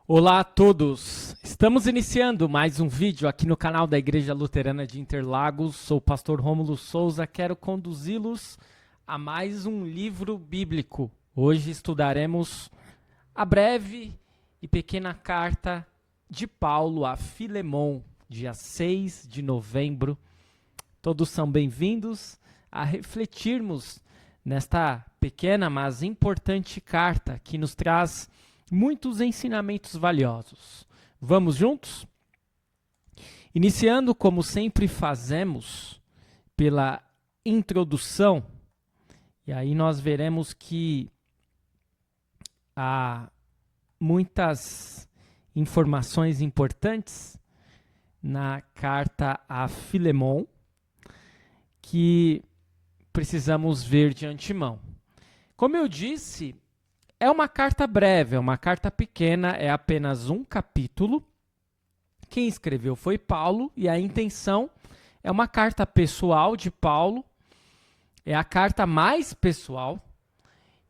Olá a todos! Estamos iniciando mais um vídeo aqui no canal da Igreja Luterana de Interlagos. Sou o pastor Rômulo Souza, quero conduzi-los a mais um livro bíblico. Hoje estudaremos a breve e pequena carta de Paulo a Filemon, dia 6 de novembro. Todos são bem-vindos a refletirmos nesta pequena, mas importante carta que nos traz muitos ensinamentos valiosos. Vamos juntos? Iniciando, como sempre fazemos, pela introdução, e aí nós veremos que há muitas informações importantes na carta a Filemon que precisamos ver de antemão. Como eu disse, é uma carta breve, é uma carta pequena, é apenas um capítulo. Quem escreveu foi Paulo e a intenção é uma carta pessoal de Paulo, é a carta mais pessoal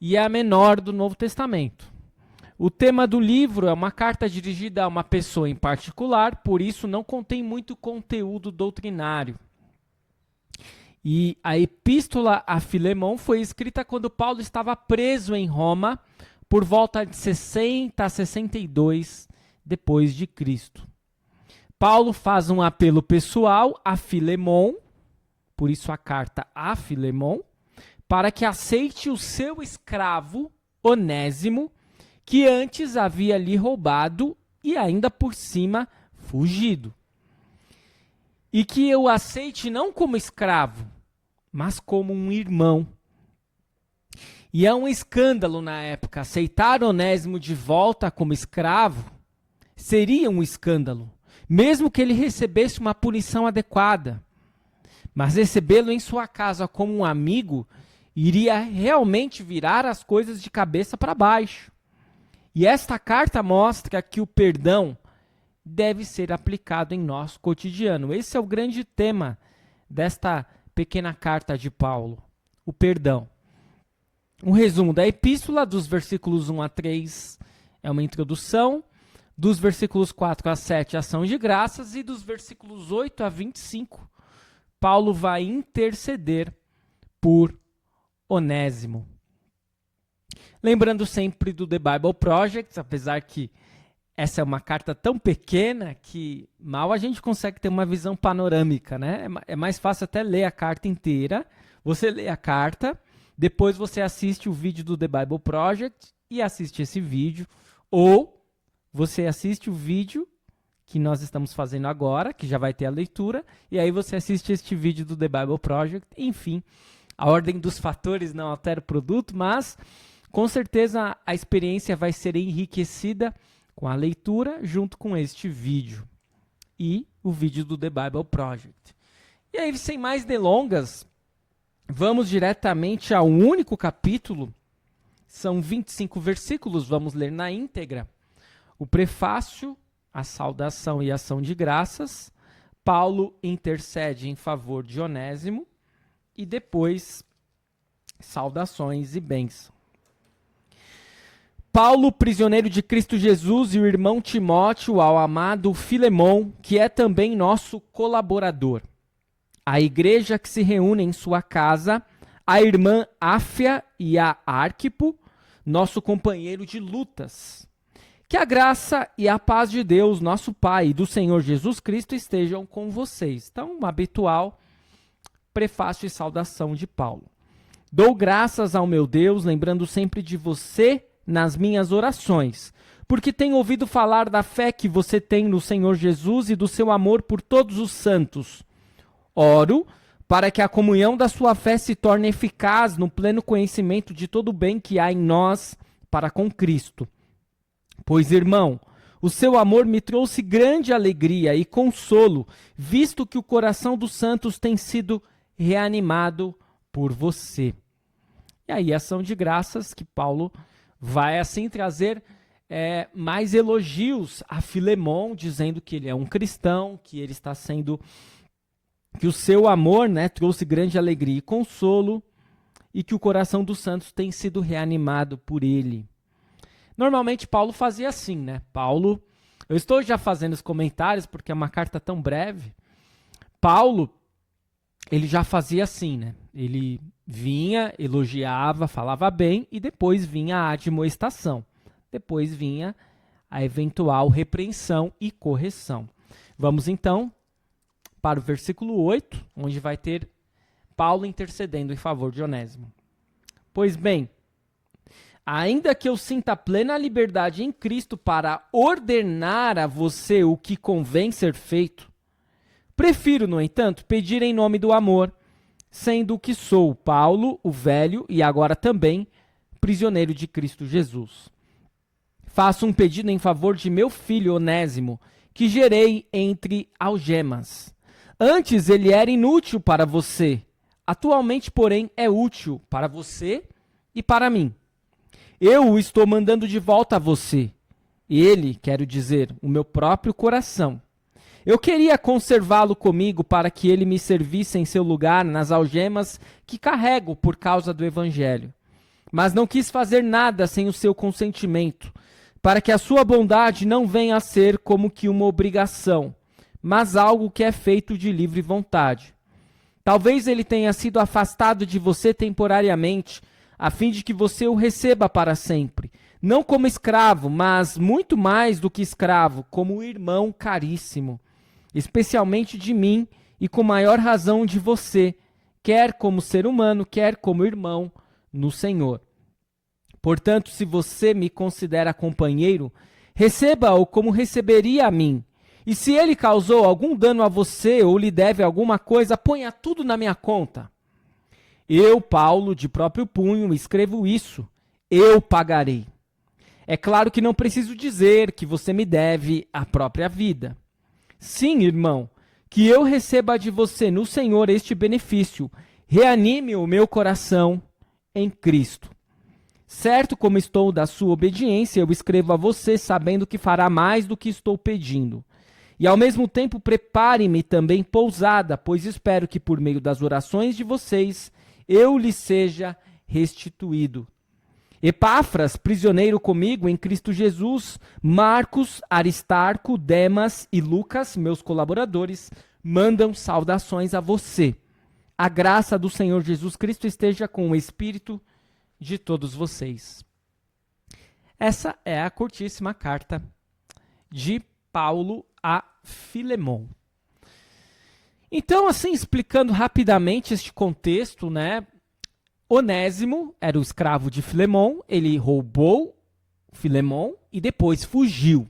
e é a menor do Novo Testamento. O tema do livro é uma carta dirigida a uma pessoa em particular, por isso não contém muito conteúdo doutrinário. E a epístola a Filemon foi escrita quando Paulo estava preso em Roma por volta de 60 a 62 depois de Cristo. Paulo faz um apelo pessoal a Filemon, por isso a carta a Filemon, para que aceite o seu escravo Onésimo, que antes havia lhe roubado e ainda por cima fugido. E que eu aceite não como escravo, mas como um irmão. E é um escândalo na época. Aceitar Onésimo de volta como escravo seria um escândalo, mesmo que ele recebesse uma punição adequada. Mas recebê-lo em sua casa como um amigo iria realmente virar as coisas de cabeça para baixo. E esta carta mostra que o perdão deve ser aplicado em nosso cotidiano. Esse é o grande tema desta pequena carta de Paulo, o perdão. Um resumo da epístola, dos versículos 1 a 3 é uma introdução, dos versículos 4 a 7 ação de graças e dos versículos 8 a 25 Paulo vai interceder por Onésimo. Lembrando sempre do The Bible Project, apesar que essa é uma carta tão pequena que mal a gente consegue ter uma visão panorâmica, né? É mais fácil até ler a carta inteira. Você lê a carta, depois você assiste o vídeo do The Bible Project e assiste esse vídeo. Ou você assiste o vídeo que nós estamos fazendo agora, que já vai ter a leitura, e aí você assiste este vídeo do The Bible Project. Enfim, a ordem dos fatores não altera o produto, mas com certeza a experiência vai ser enriquecida com a leitura junto com este vídeo e o vídeo do The Bible Project. E aí, sem mais delongas, vamos diretamente ao único capítulo. São 25 versículos, vamos ler na íntegra. O prefácio, a saudação e ação de graças. Paulo intercede em favor de Onésimo e depois saudações e bênçãos. Paulo, prisioneiro de Cristo Jesus, e o irmão Timóteo, ao amado Filemon, que é também nosso colaborador. A igreja que se reúne em sua casa, a irmã Áfia e a Arquipo, nosso companheiro de lutas. Que a graça e a paz de Deus, nosso Pai, e do Senhor Jesus Cristo estejam com vocês. Então, um habitual prefácio e saudação de Paulo. Dou graças ao meu Deus, lembrando sempre de você nas minhas orações, porque tenho ouvido falar da fé que você tem no Senhor Jesus e do seu amor por todos os santos. Oro para que a comunhão da sua fé se torne eficaz no pleno conhecimento de todo o bem que há em nós para com Cristo. Pois, irmão, o seu amor me trouxe grande alegria e consolo, visto que o coração dos santos tem sido reanimado por você. E aí, ação de graças que Paulo vai assim trazer mais elogios a Filemon, dizendo que ele é um cristão, que ele está sendo, que o seu amor, né, trouxe grande alegria e consolo, e que o coração dos santos tem sido reanimado por ele. Normalmente Paulo fazia assim, né? Paulo, eu estou já fazendo os comentários porque é uma carta tão breve. Paulo, ele já fazia assim, né? Ele vinha, elogiava, falava bem e depois vinha a admoestação. Depois vinha a eventual repreensão e correção. Vamos então para o versículo 8, onde vai ter Paulo intercedendo em favor de Onésimo. Pois bem, ainda que eu sinta plena liberdade em Cristo para ordenar a você o que convém ser feito, prefiro, no entanto, pedir em nome do amor, sendo que sou Paulo, o velho, e agora também prisioneiro de Cristo Jesus. Faço um pedido em favor de meu filho Onésimo, que gerei entre algemas. Antes ele era inútil para você, atualmente, porém, é útil para você e para mim. Eu o estou mandando de volta a você. Ele, quero dizer, o meu próprio coração. Eu queria conservá-lo comigo para que ele me servisse em seu lugar nas algemas que carrego por causa do Evangelho. Mas não quis fazer nada sem o seu consentimento, para que a sua bondade não venha a ser como que uma obrigação, mas algo que é feito de livre vontade. Talvez ele tenha sido afastado de você temporariamente, a fim de que você o receba para sempre, não como escravo, mas muito mais do que escravo, como irmão caríssimo, especialmente de mim e com maior razão de você, quer como ser humano, quer como irmão no Senhor. Portanto, se você me considera companheiro, receba-o como receberia a mim. E se ele causou algum dano a você ou lhe deve alguma coisa, ponha tudo na minha conta. Eu, Paulo, de próprio punho, escrevo isso. Eu pagarei. É claro que não preciso dizer que você me deve a própria vida. Sim, irmão, que eu receba de você no Senhor este benefício. Reanime o meu coração em Cristo. Certo como estou da sua obediência, eu escrevo a você sabendo que fará mais do que estou pedindo. E ao mesmo tempo prepare-me também pousada, pois espero que por meio das orações de vocês eu lhe seja restituído. Epáfras, prisioneiro comigo em Cristo Jesus, Marcos, Aristarco, Demas e Lucas, meus colaboradores, mandam saudações a você. A graça do Senhor Jesus Cristo esteja com o espírito de todos vocês. Essa é a curtíssima carta de Paulo a Filemon. Então, assim, explicando rapidamente este contexto, né? Onésimo era o escravo de Filemon, ele roubou Filemon e depois fugiu.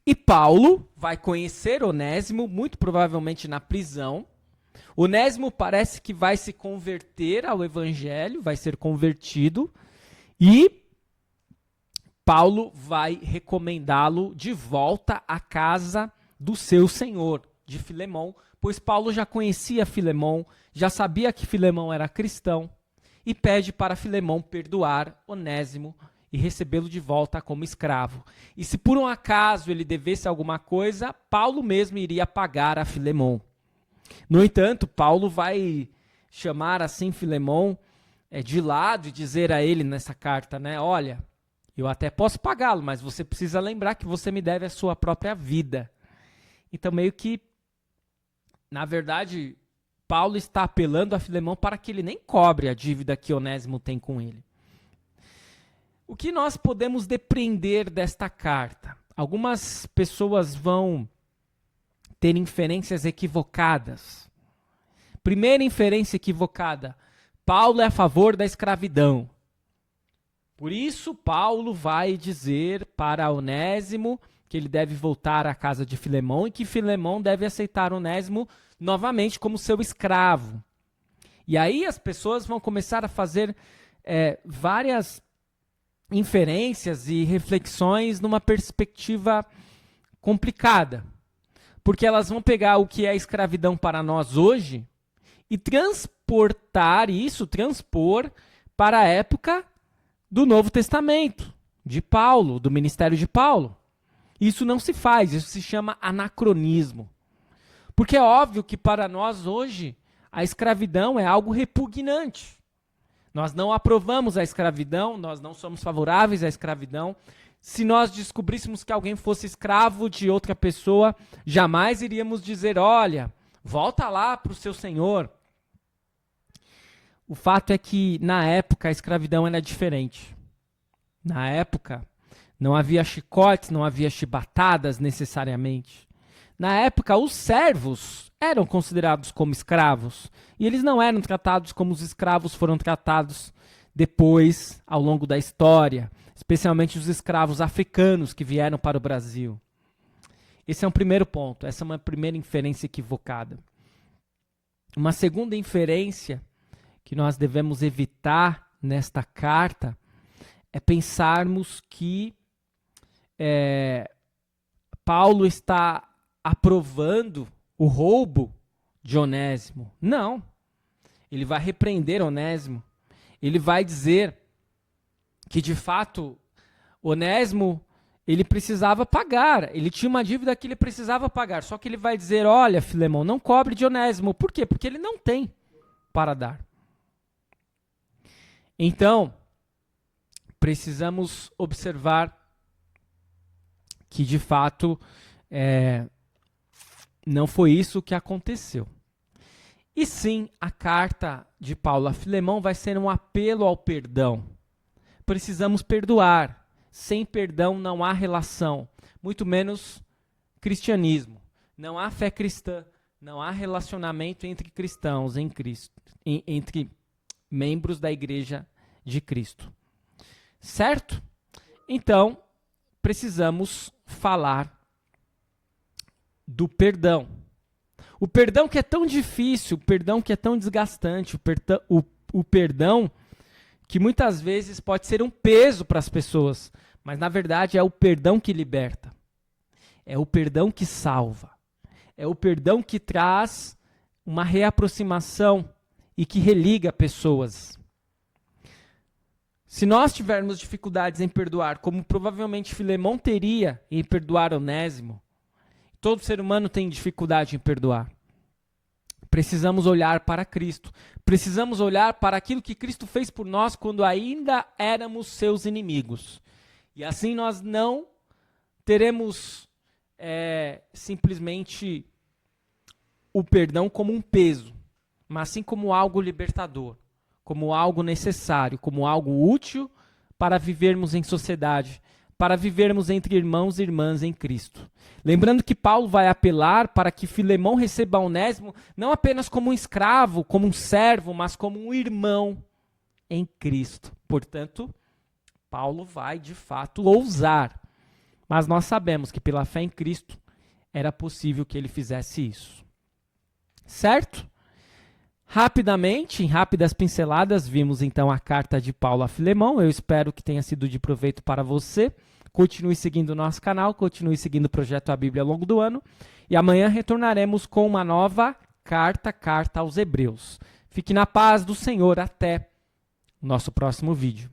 E Paulo vai conhecer Onésimo, muito provavelmente na prisão. Onésimo parece que vai se converter ao evangelho, vai ser convertido, e Paulo vai recomendá-lo de volta à casa do seu senhor, de Filemon, pois Paulo já conhecia Filemon, já sabia que Filemon era cristão, e pede para Filemon perdoar Onésimo e recebê-lo de volta como escravo. E se por um acaso ele devesse alguma coisa, Paulo mesmo iria pagar a Filemon. No entanto, Paulo vai chamar assim Filemon de lado e dizer a ele nessa carta, né? Olha, eu até posso pagá-lo, mas você precisa lembrar que você me deve a sua própria vida. Então, meio que, na verdade, Paulo está apelando a Filemon para que ele nem cobre a dívida que Onésimo tem com ele. O que nós podemos depreender desta carta? Algumas pessoas vão ter inferências equivocadas. Primeira inferência equivocada: Paulo é a favor da escravidão. Por isso, Paulo vai dizer para Onésimo que ele deve voltar à casa de Filemon e que Filemon deve aceitar Onésimo novamente como seu escravo. E aí as pessoas vão começar a fazer várias inferências e reflexões numa perspectiva complicada. Porque elas vão pegar o que é escravidão para nós hoje e transpor para a época do Novo Testamento, de Paulo, do ministério de Paulo. Isso não se faz, isso se chama anacronismo. Porque é óbvio que para nós hoje a escravidão é algo repugnante. Nós não aprovamos a escravidão, nós não somos favoráveis à escravidão. Se nós descobríssemos que alguém fosse escravo de outra pessoa, jamais iríamos dizer, olha, volta lá para o seu senhor. O fato é que, na época, a escravidão era diferente. Na época, não havia chicotes, não havia chibatadas necessariamente. Na época, os servos eram considerados como escravos. E eles não eram tratados como os escravos foram tratados depois, ao longo da história. Especialmente os escravos africanos que vieram para o Brasil. Esse é um primeiro ponto. Essa é uma primeira inferência equivocada. Uma segunda inferência que nós devemos evitar nesta carta é pensarmos que Paulo está aprovando o roubo de Onésimo. Não. Ele vai repreender Onésimo. Ele vai dizer que, de fato, Onésimo, ele precisava pagar. Ele tinha uma dívida que ele precisava pagar. Só que ele vai dizer, olha, Filemão, não cobre de Onésimo. Por quê? Porque ele não tem para dar. Então, precisamos observar que, de fato, não foi isso que aconteceu. E sim, a carta de Paulo a Filemão vai ser um apelo ao perdão. Precisamos perdoar. Sem perdão não há relação, muito menos cristianismo. Não há fé cristã, não há relacionamento entre cristãos em Cristo, entre membros da igreja de Cristo. Certo? Então, precisamos falar do perdão. O perdão que é tão difícil, o perdão que é tão desgastante, o perdão que muitas vezes pode ser um peso para as pessoas, mas na verdade é o perdão que liberta. É o perdão que salva. É o perdão que traz uma reaproximação e que religa pessoas. Se nós tivermos dificuldades em perdoar, como provavelmente Filemão teria em perdoar Onésimo, todo ser humano tem dificuldade em perdoar. Precisamos olhar para Cristo. Precisamos olhar para aquilo que Cristo fez por nós quando ainda éramos seus inimigos. E assim nós não teremos simplesmente o perdão como um peso, mas sim como algo libertador, como algo necessário, como algo útil para vivermos em sociedade, para vivermos entre irmãos e irmãs em Cristo. Lembrando que Paulo vai apelar para que Filemão receba Onésimo não apenas como um escravo, como um servo, mas como um irmão em Cristo. Portanto, Paulo vai, de fato, ousar. Mas nós sabemos que pela fé em Cristo era possível que ele fizesse isso. Certo? Rapidamente, em rápidas pinceladas, vimos então a carta de Paulo a Filemão. Eu espero que tenha sido de proveito para você. Continue seguindo o nosso canal, continue seguindo o Projeto A Bíblia ao longo do ano. E amanhã retornaremos com uma nova carta aos Hebreus. Fique na paz do Senhor até o nosso próximo vídeo.